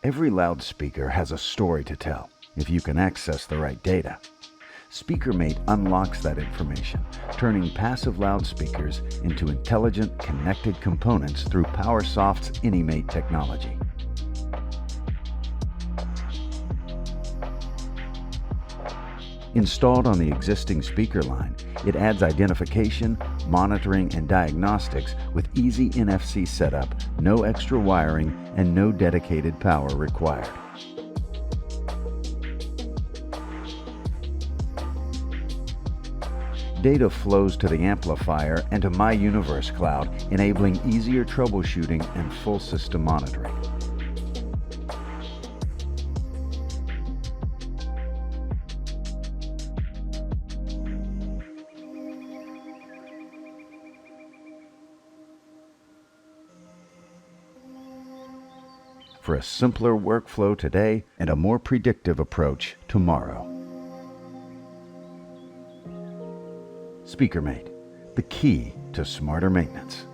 Every loudspeaker has a story to tell if you can access the right data. SpeakerMATE unlocks that information, turning passive loudspeakers into intelligent, connected components through Powersoft's SpeakerMATE technology. Installed on the existing speaker line, it adds identification, monitoring, and diagnostics with easy NFC setup, no extra wiring, and no dedicated power required. Data flows to the amplifier and to My Universe Cloud, enabling easier troubleshooting and full system monitoring. For a simpler workflow today and a more predictive approach tomorrow. SpeakerMATE, the key to smarter maintenance.